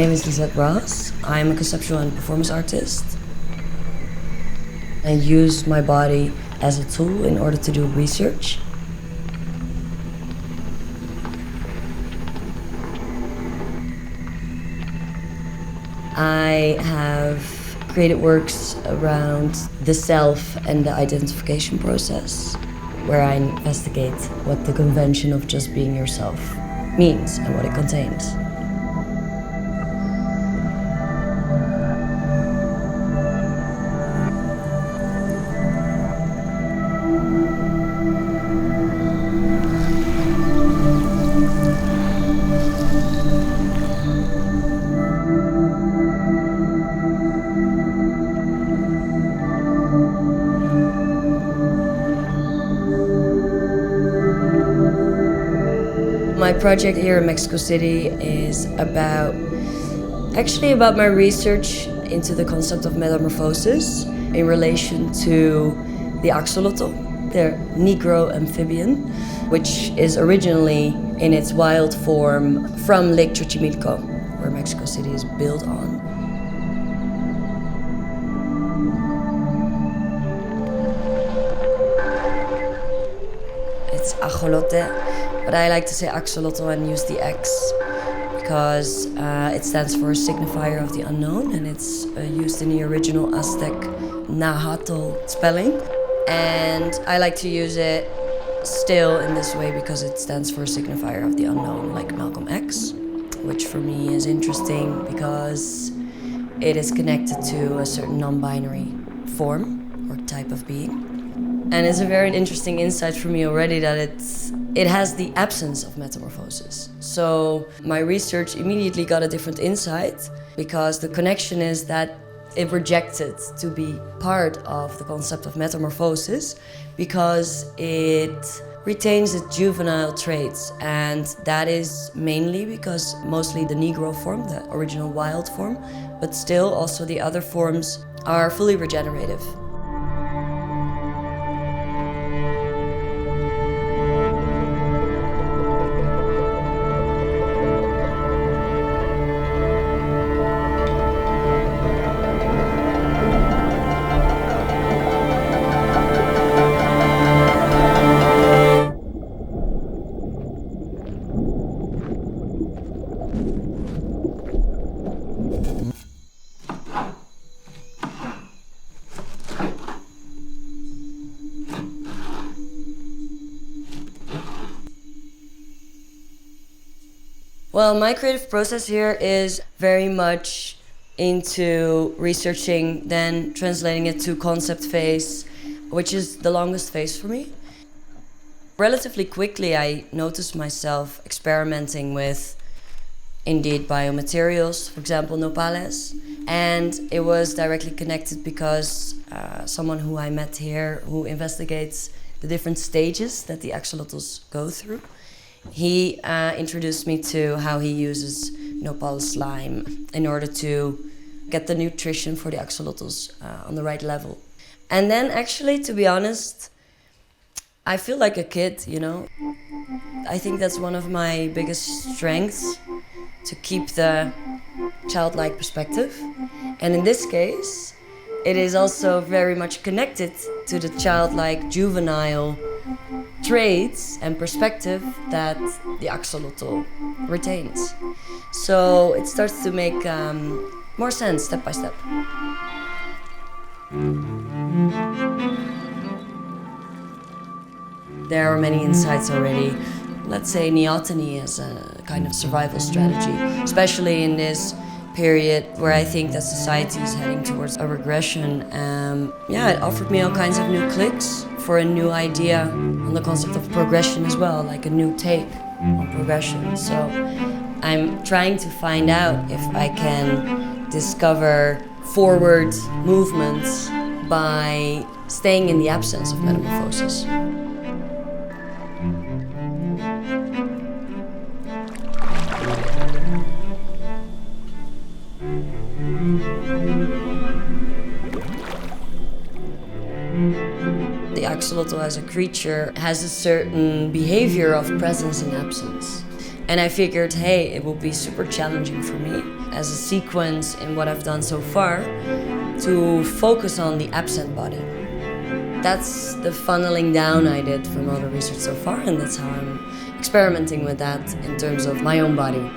name is Lisette Ross. I'm a conceptual and performance artist. I use my body as a tool in order to do research. I have created works around the self and the identification process, where I investigate what the convention of just being yourself means and what it contains. My project here in Mexico City is actually about my research into the concept of metamorphosis in relation to the axolotl, the Negro amphibian, which is originally in its wild form from Lake Xochimilco, where Mexico City is built on. It's ajolote. But I like to say axolotl and use the X because it stands for a signifier of the unknown, and it's used in the original Aztec Nahuatl spelling. And I like to use it still in this way because it stands for a signifier of the unknown, like Malcolm X, which for me is interesting because it is connected to a certain non-binary form or type of being. And it's a very interesting insight for me already that it has the absence of metamorphosis. So my research immediately got a different insight because the connection is that it rejected to be part of the concept of metamorphosis because it retains its juvenile traits, and that is mainly because mostly the Negro form, the original wild form, but still also the other forms are fully regenerative. Well, my creative process here is very much into researching, then translating it to concept phase, which is the longest phase for me. Relatively quickly, I noticed myself experimenting with, indeed, biomaterials, for example, nopales. And it was directly connected because someone who I met here, who investigates the different stages that the axolotls go through, he introduced me to how he uses nopal slime in order to get the nutrition for the axolotls on the right level. And then actually, to be honest, I feel like a kid, you know? I think that's one of my biggest strengths, to keep the childlike perspective. And in this case, it is also very much connected to the childlike, juvenile traits and perspective that the axolotl retains. So it starts to make more sense step by step. There are many insights already. Let's say neoteny as a kind of survival strategy, especially in this period where I think that society is heading towards a regression. It offered me all kinds of new clicks for a new idea on the concept of progression as well, like a new take on progression. So I'm trying to find out if I can discover forward movements by staying in the absence of metamorphosis. The axolotl as a creature has a certain behavior of presence and absence. And I figured, hey, it will be super challenging for me as a sequence in what I've done so far to focus on the absent body. That's the funneling down I did from all the research so far, and that's how I'm experimenting with that in terms of my own body.